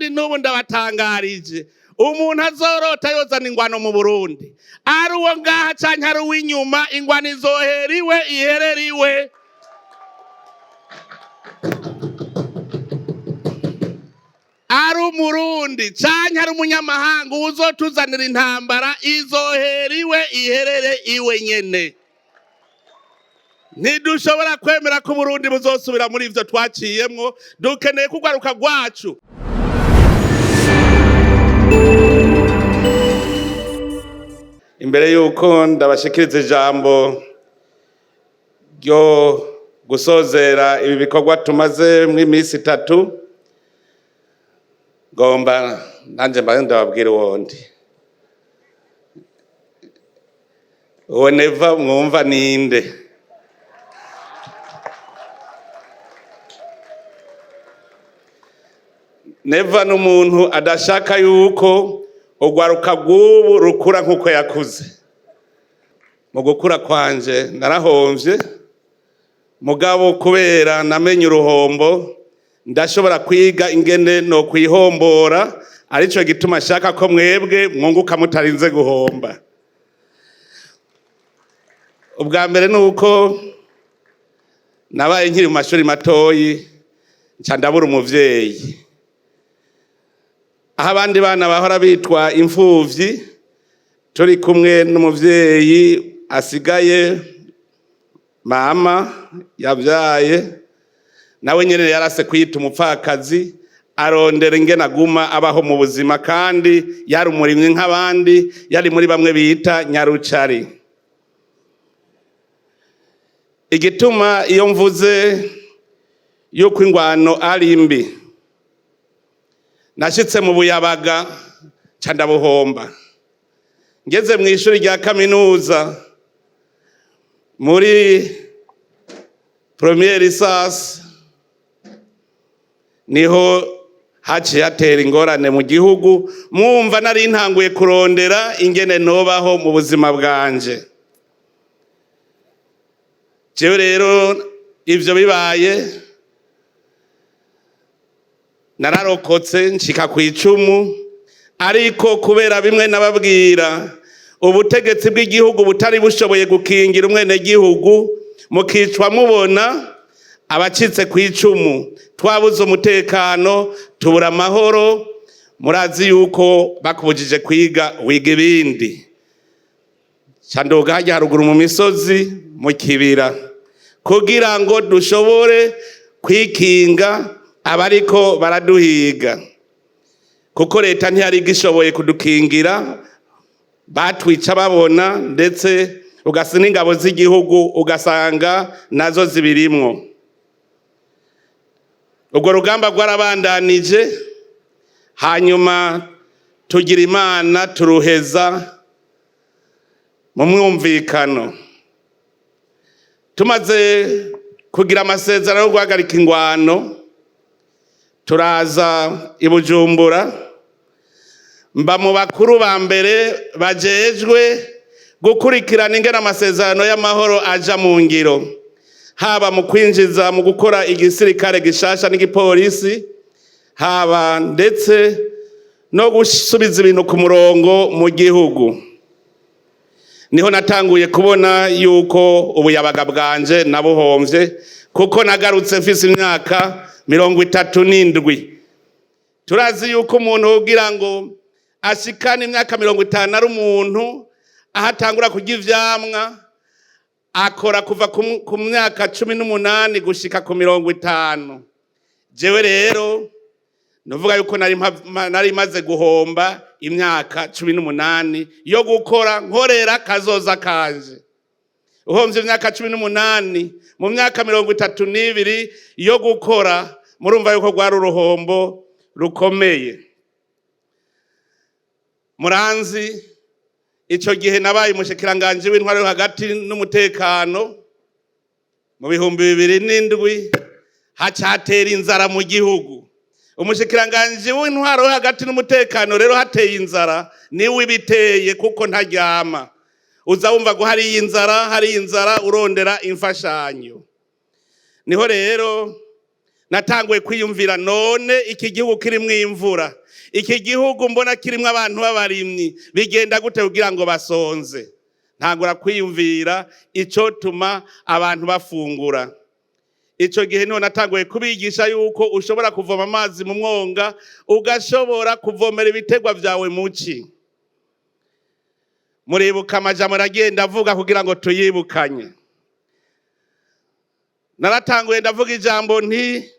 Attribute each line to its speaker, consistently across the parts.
Speaker 1: kandi n'ubu ndabatangarije umuntu azorota yozana ingwano mu Burundi ari uwo ngaha canke ari uw'inyuma, ingwano izohera iwe iherera iwe. Ari umurundi canke ari umunyamahanga uzotuzanira intambara izohera iwe iherere iwe nyene. Ntidushobora kwemera ko Burundi buzosubira muri ivyo twaciyemwo. Dukeneye kugwaruka rwacu. Imbere yuko ndabashikiriza ijambo ryo gusozera ibi bikorwa tumaze mw'imisi 3, gomba nanje mbaye ndababwira uwondi. Uwo Neva mwumva ninde? Neva n'umuntu adashaka yuko ugwaruka rw'ubu rukura nk'uko yakuze. Mu gukura kwanje narahomvye, mugabo kubera namenye uruhombo ndashobora kwiga ingene no kwihombora, arico gituma shaka ko mwebwe mwunguka mutarinze guhomba. Ubwa mbere nuko nabaye nkiri mu mashuri matoyi nca ndabura umuvyeyi. Aho abandi bana bahora bitwa imfuvyi, turi kumwe n'umuvyeyi asigaye mama yavyaye, nawe nyene yarase kwita umupfakazi, arondera ingene aguma abaho mu buzima, kandi yari umurimyi nk'abandi, yari muri bamwe bita nyarucari. Igituma iyo mvuze yuko ingwano ari mbi, nashitse mu Buyabaga ca ndabuhomba. Ngeze mu ishuri rya kaminuza muri première licence niho haciye hatera ingorane mu gihugu, mwumva nari ntanguye kurondera ingene nobaho mu buzima bwanje. Jewe rero ivyo bibaye nararokotse nshika kw'icumu, ariko kubera bimwe nababwira, ubutegetsi bw'igihugu butari bushoboye gukingira umwene gihugu, mukicwa mubona abacitse kw'icumu, twabuze umutekano, tubura amahoro. Murazi yuko bakubujije kwiga wiga ibindi. Candoga hajya haruguru mu misozi mu kibira, kugira ngo dushobore kwikinga abariko baraduhiga, kuko leta ntiyari gishoboye kudukingira, batwica babona, ndetse ugasa n'ingabo z'igihugu ugasanga nazo zibirimwo. Ubwo rugamba rwarabandanije, hanyuma tugira Imana turuheza mu mwumvikano. Tumaze kugira amasezerano yo guhagarika ingwano, turaza i Bujumbura, mba mu bakuru ba mbere bajejwe gukurikirana ingene amasezerano y'amahoro aja mu ngiro, haba mu kwinjiza mu gukora igisirikare gishasha n'igipolisi, haba ndetse no gusubiza ibintu ku murongo mu gihugu. Niho natanguye kubona yuko Ubuyabaga bwanje nabuhomvye, kuko nagarutse mfise imyaka 37. Turazi yuko umuntu ugira ngo ashikane imyaka 50 ari umuntu ahatangura kurya ivyamwa, akora kuva ku myaka 18 gushika ku 50. Jewe rero nuvuga yuko nari maze guhomba imyaka 18 yo gukora nkorera kazoza kanje. Uhomvye imyaka 18 mu myaka 32 yo gukora, murumva yuko rwari uruhombo rukomeye. Muranzi ico gihe nabaye umushikiranganje w'intwaro yo hagati n'umutekano mu 2007, hacatera inzara mu gihugu. Umushikiranganje w'intwaro yo hagati n'umutekano rero hateye inzara niwe ibiteye, kuko ntaryama. Uza wumva ngo hari inzara urondera imfashanyo. Niho rero natanguye kwiyumvira none iki gihugu kirimwo imvura, iki gihugu mbona kirimwo abantu b'abarimyi, bigenda gute kugira ngo basonze? Ntangura kwiyumvira ico tuma abantu bafungura. Ico gihe none natanguye kubigisha yuko ushobora kuvoma amazi mu mwonga, ugashobora kuvomera ibitegwa vyawe muci. Muribuka amajambo nagenda avuga kugira ngo tuyibukanye. Naratanguye ndavuga ijambo nti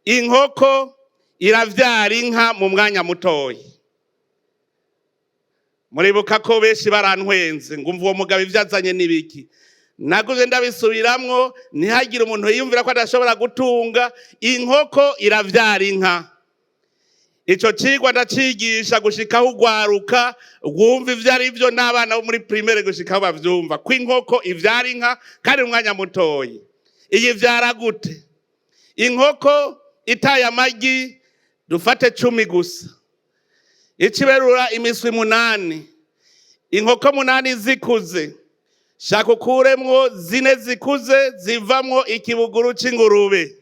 Speaker 1: inkoko iravyara inka mu mwanya mutoyi. Muribuka ko benshi barantwenze ngumva uwo mugabo ivyazanye nibiki. Naguze ndabisubiramwo ntihagire umuntu yiyumvira ko adashobora gutunga. Inkoko iravyara inka. Ico cigwa ndacigisha gushikaho ugwaruka rwumva ivyo ari vyo n'abana bo muri primaire gushikaho bavyumva ko inkoko ivyara inka kandi mu mwanya mutoyi. Iyi vyara gute? Inkoko itaye amagi dufate 10 gusa, ikiberura imiswi 8, inkoko 8 zikuze, shaka ukuremwo 4 zikuze zivamwo ikibuguru c'ingurube,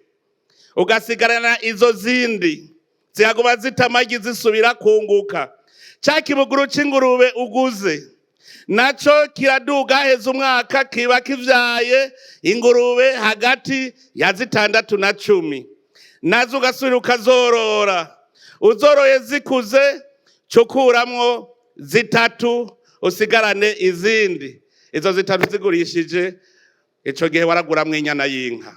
Speaker 1: ugasigarana izo zindi zihaguma zita amagi zisubira kunguka. Ca kibuguru c'ingurube uguze naco kiraduga heza umwaka kiba kivyaye ingurube hagati ya 6 na 10, nazo ugasubira ukazorora. Uzoroye zikuze cukuramwo 3 usigarane izindi. Izo 3 zigurishije ico gihe waraguramwo inyana y'inka.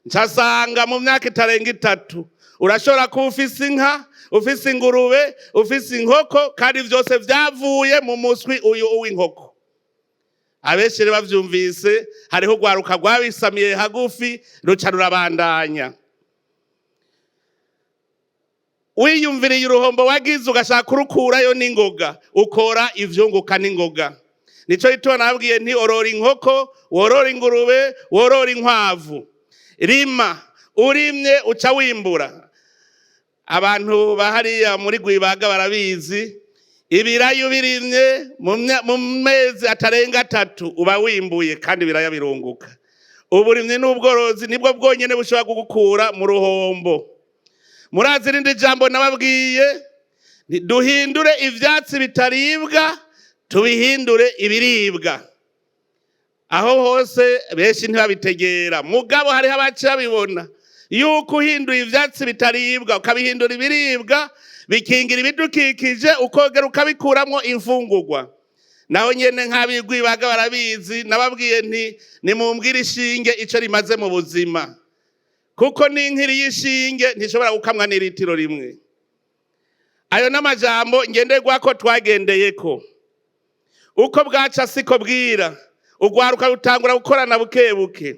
Speaker 1: Ncasanga mu myaka itarenga 3 urashobora kuba ufise inka, ufise ingurube, ufise inkoko, kandi vyose vyavuye mu muswi uyu w'inkoko. Abenshi bavyumvise hariho ugwaruka rwabisamiye hagufi ruca rurabandanya. Wiyumviriye uruhombo wagize ugashaka kurukurayo n'ingoga, ukora ivyunguka n'ingoga. Nico gituma nabwiye nti orora inkoko, worora ingurube, worora inkwavu. Rima, urimye uca wimbura. Abantu bahariya muri Gwibaga barabizi, ibirayi birimye mu mezi atarenga 3 uba wimbuye kandi biraya birunguka. Uburimye n'ubworozi nibwo bwonyene bushobora kugukura mu ruhombo. Murazi irindi jambo nababwiye, duhindure ivyatsi bitaribwa tubihindure ibiribwa. Aho hose benshi ntibabitegera, mugabo hariho abaca bibona yuko uhinduye ivyatsi bitaribwa ukabihindura ibiribwa bikingira ibidukikije, ukogera ukabikuramwo imfungurwa. Naho nyene nk'abigwibaga barabizi, nababwiye nti nimumbwire ishinge ico rimaze mu buzima, kuko n'inkiri y'ishinge ntishobora gukamwa n'iritiro rimwe. Ayo n'amajambo ngenderwako twagendeyeko. Uko bwaca siko bwira, ugwaruka rutangura gukorana bukebuke.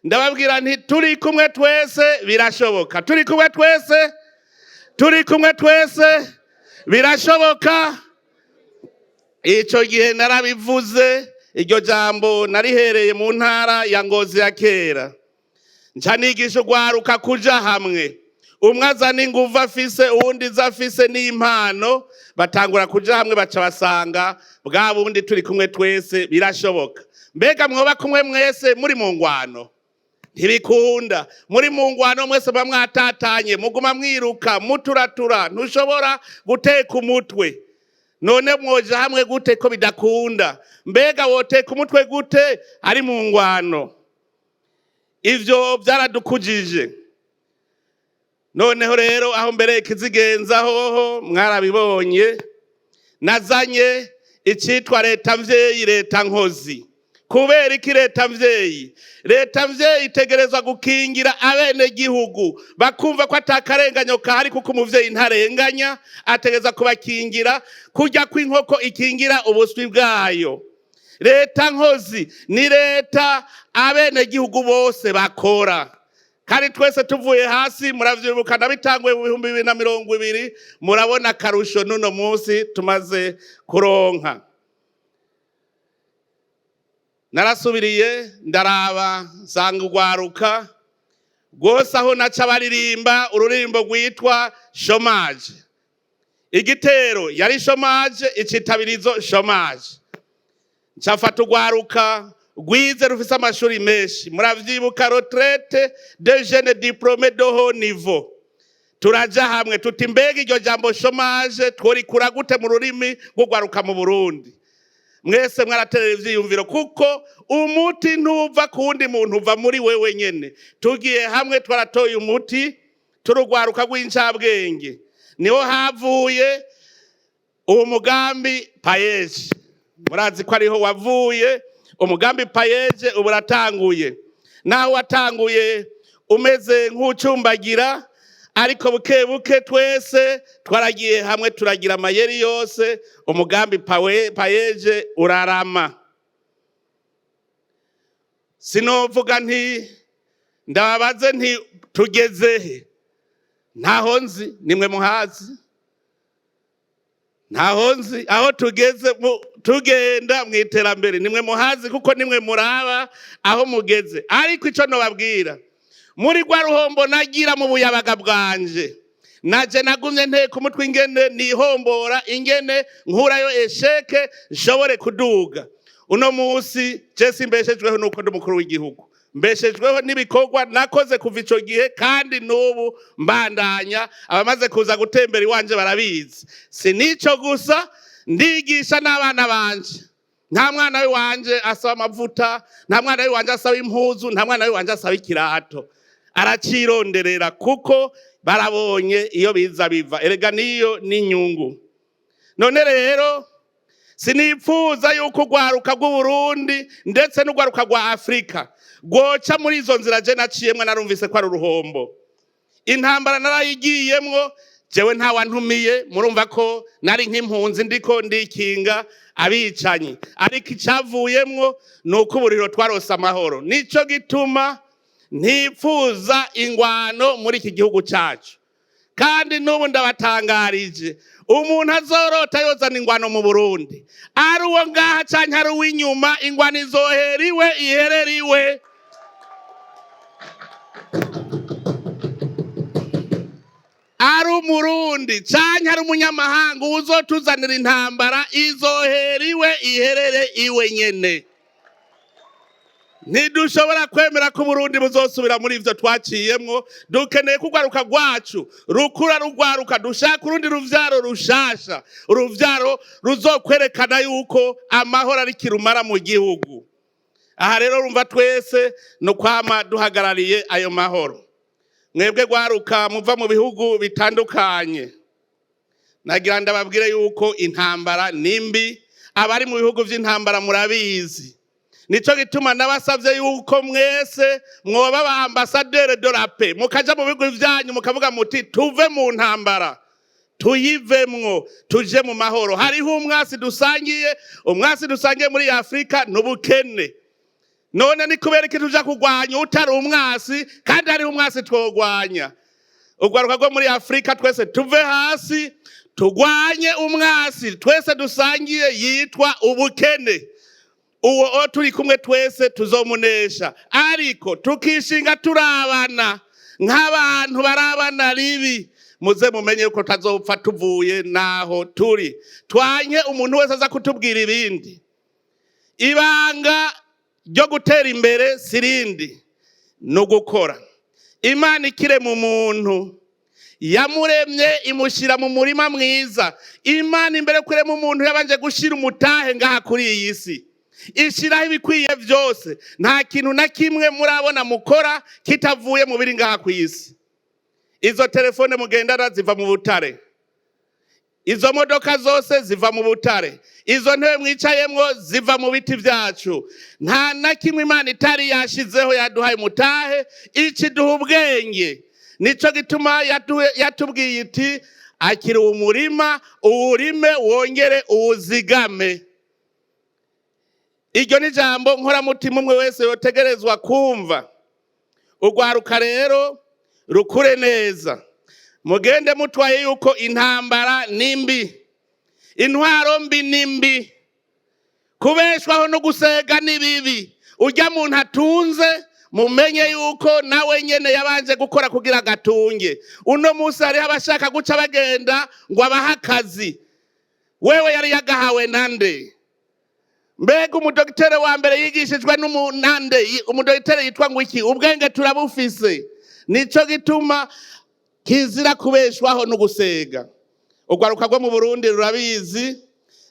Speaker 1: Ndababwira nti turi kumwe twese birashoboka, turi kumwe twese birashoboka. Ico gihe narabivuze, iryo jambo narihereye mu ntara ya Ngozi ya kera. Nca nigisha ugwaruka kuja hamwe, umwe azana inguvu afise, uwundi zafise n'impano, batangura kuja hamwe baca basanga bwa bundi turi kumwe twese birashoboka. Mbega mwoba kumwe mwese muri mu ngwano? Ntibikunda. Muri mu ngwano mwese bamwatatanye, muguma mwiruka muturatura, ntushobora guteka umutwe. None mwoja hamwe gute ko bidakunda? Mbega woteka umutwe gute ari mu ngwano? Ivyo vyaradukujije. Noneho rero aho mbere ikizigenzaho mwarabibonye, nazanye icitwa leta mvyeyi, leta nkozi. Kubera iki leta mvyeyi? Leta mvyeyi itegerezwa gukingira abene gihugu, bakumva ko atakarenganyo kahari kuko umuvyeyi ntarenganya, ategereza kubakingira kurya kw'inkoko ikingira ubuswi bwayo. Leta nkozi ni leta abene gihugu bose bakora. Kandi twese tuvuye hasi, muravyibuka nabitanguye mu 2020, murabona karusho nuno munsi tumaze kuronka. Narasubiriye ndaraba nsanga ugwaruka rwose aho naca baririmba ururimbo rwitwa chômage. Igitero yari chômage, icitabirizo chômage. Ncafata ugwaruka rwize rufise amashuri menshi, muravyibuka retraite de jeunes diplômés de haut niveau. Turaja hamwe tuti mbega iryo jambo chômage tworikura gute mu rurimi rw'ugwaruka mu Burundi. Mwese mwaraterera ivyiyumviro kuko umuti ntuva kundi muntu uva muri wewe nyene. Tugiye hamwe twaratoye umuti turugwaruka rw'incabwenge, niho havuye uwo mugambi payeje. Murazi ko ariho wavuye umugambi payeje, ubu ratanguye. Naho watanguye umeze nk'ucumbagira, ariko buke buke twese twaragiye hamwe turagira amayeri yose, umugambi payeje urarama. Sinovuga nti ndababaze nti tugezehe, ntaho nzi, nimwe muhazi. Ntaho nzi aho tugeze tugenda mu iterambere, nimwe muhazi kuko nimwe muraba aho mugeze. Ariko ico nobabwira, muri gwa ruhombo nagira mu buyabaga bwanje, naje nagumye nteka umutwe ingene nihombora, ingene nkurayo esheke nshobore kuduga. Uno musi je simbeshejweho nuko ndi mukuru w'igihugu, mbeshejweho n'ibikorwa nakoze kuva ico gihe, kandi n'ubu mbandanya. Abamaze kuza gutembera iwanje barabizi. Sinico gusa, ndigisha n'abana banje. Nta mwana w'iwanje asaba amavuta, nta mwana w'iwanje asaba impuzu, nta mwana w'iwanje asaba ikirato. Aracironderera kuko barabonye iyo biza biva. Erega niyo n'inyungu. None rero sinipfuza yuko ugwaruka rw'Uburundi ndetse n'ugwaruka rwa Afrika goca muri izo nzira je naciyemwe, narumvise ko ari uruhombo. Intambara narayigiyemwo, jewe nta wantumiye, murumva ko nari nk'impunzi ndiko ndikinga abicanyi. Ariko icavuyemwo nuko uburiro twarose amahoro. Nico gituma ntipfuza ingwano muri iki gihugu cacu. Kandi n'ubu ndabatangarije, umuntu azorota yozana ingwano mu Burundi, ari uwo ngaha canke ari uw'inyuma, ingwano izohera iwe iherera iwe. Ari umurundi canke ari umunyamahanga uzotuzanira intambara, izohera iwe iherere iwe nyene. Ntidushobora kwemera ko Burundi buzosubira muri ivyo twaciyemwo. Dukeneye ko ugwaruka rwacu rukura rugwaruka, dushaka urundi ruvyaro rushasha, uruvyaro ruzokwerekana yuko amahoro ari kirumara mu gihugu. Aha rero urumva twese no kwama duhagarariye ayo mahoro. Mwebwe gwaruka muva mu bihugu bitandukanye, nagira ndababwire yuko intambara nimbi, abari mu bihugu vy'intambara murabizi. Nico gituma nabasavye yuko mwese mwoba aba ambassadeur de la paix, mukaja mu bihugu vyanyu mukavuga muti tuve mu ntambara, tuyivemwo, tuje mu mahoro. Hariho umwasi dusangiye muri Afrika n'ubukene. None ni kubera iki tuja kugwanya utari umwasi, kandi hariho umwasi twogwanya. Ugwaruka rwo muri Afrika twese tuve hasi, tugwanye umwasi twese dusangiye yitwa ubukene. Uwo turi kumwe twese tuzomunesha. Ariko tukishinga turabana nk'abantu barabana ribi, muze mumenye yuko tazopfa tuvuye naho turi. Twanye umuntu wese aza kutubwira ibindi. Ibanga ryo gutera imbere sirindi no gukora. Imana ikire mu muntu, yamuremye imushira mu murima mwiza. Imana imbere kurema umuntu yabanje gushira umutahe ngaha kuri iyi si, ishiraho ibikwiye vyose. Nta kintu na kimwe murabona mukora kitavuye mu biri ngaha kw'isi. Izo telefone mugendana ziva mu butare, izo modoka zose ziva mu butare, izo ntebe mwicayemwo ziva mu biti vyacu. Nta na kimwe Imana itari yashizeho yaduhaye mutahe, ikiduha ubwenge. Nico gituma yatubwiye iti akiri umurima uwurime wongere uwuzigame. Iryo ni jambo nkoramutima umwe wese yotegerezwa kumva. Ugwaruka rero rukure neza, mugende mutwaye yuko intambara nimbi, intwaro mbi nimbi, kubeshwaho no gusega nibibi. Urya muntu atunze mumenye yuko nawe nyene yabanje gukora kugira gatunge. Uno musi hari abashaka guca bagenda ngo abaha akazi, wewe yari yagahawe nande? mbega umudogiteri wa mbere yigishijwe n'umunande, umudogiteri yitwa ngo iki? Ubwenge turabufise. Nico gituma kizira kubeshwaho no gusega. Urwaruka rwo mu Burundi rurabizi,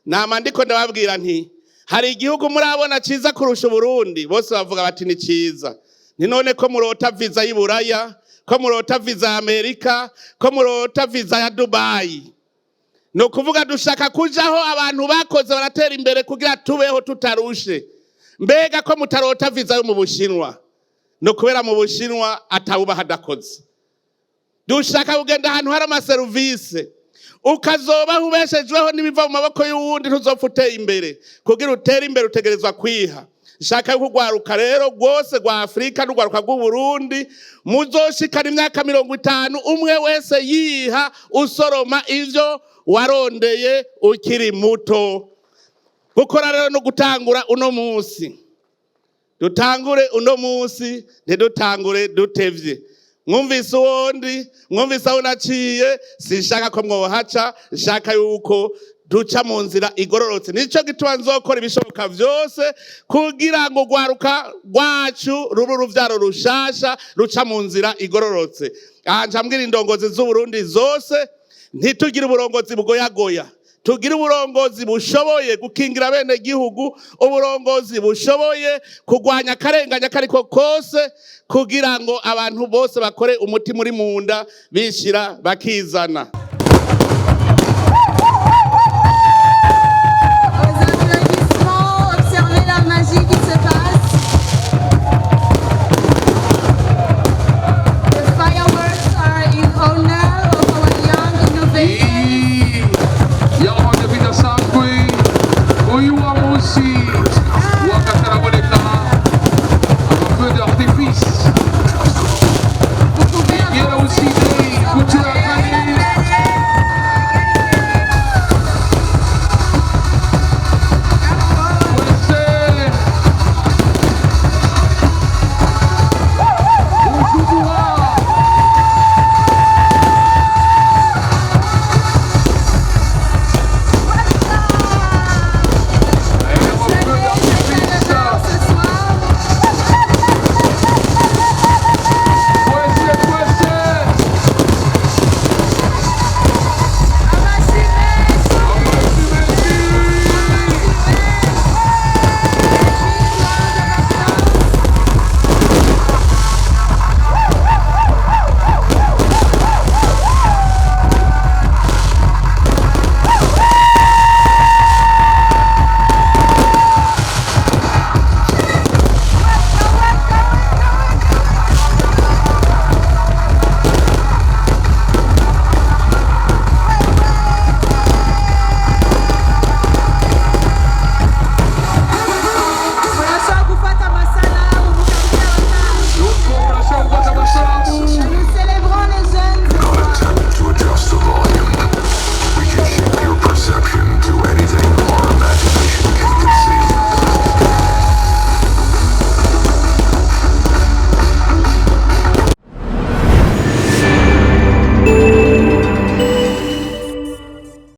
Speaker 1: nama ndiko ndababwira nti hari igihugu murabona ciza kurusha Burundi, bose bavuga bati ni ciza. Ni none ko murota visa y'Iburaya, ko murota visa ya Amerika, ko murota visa ya Dubai. No kuvuga dushaka kujaho abantu bakoze baratera imbere kugira tubeho tutarushe. Mbega ko mutarota visa yo mu Bushinwa, no kubera mu Bushinwa atawuba hadakoze. Dushaka kugenda ahantu hari amaserivise, ukazoba ubeshejweho n'ibiva mu maboko y'uwundi, ntuzopfa uteye imbere. Kugira utere imbere utegerezwa kwiha. Shaka yuko urwaruka rero rwose rwa Afrika n'urwaruka rw'u Burundi muzoshikana imyaka 50 umwe wese yiha usoroma ivyo warondeye ukiri muto. Gukora rero no gutangura uno munsi. Dutangure uno munsi, ntidutangure dutevye. Mwumvise uwondi, mwumvise aho naciye, sinshaka ko mwohaca, nshaka yuko duca mu nzira igororotse. Nico gituma nzokora ibishoboka vyose kugira ngo rwaruka rwacu rube uruvyaro rushasha ruca mu nzira igororotse. Anja mbwira indongozi z'u Burundi zose, ntitugire uburongozi bugoyagoya, tugire uburongozi bushoboye gukingira bene gihugu, uburongozi bushoboye kugwanya akarenganya kariko kose, kugira ngo abantu bose bakore umutima uri munda bishira bakizana.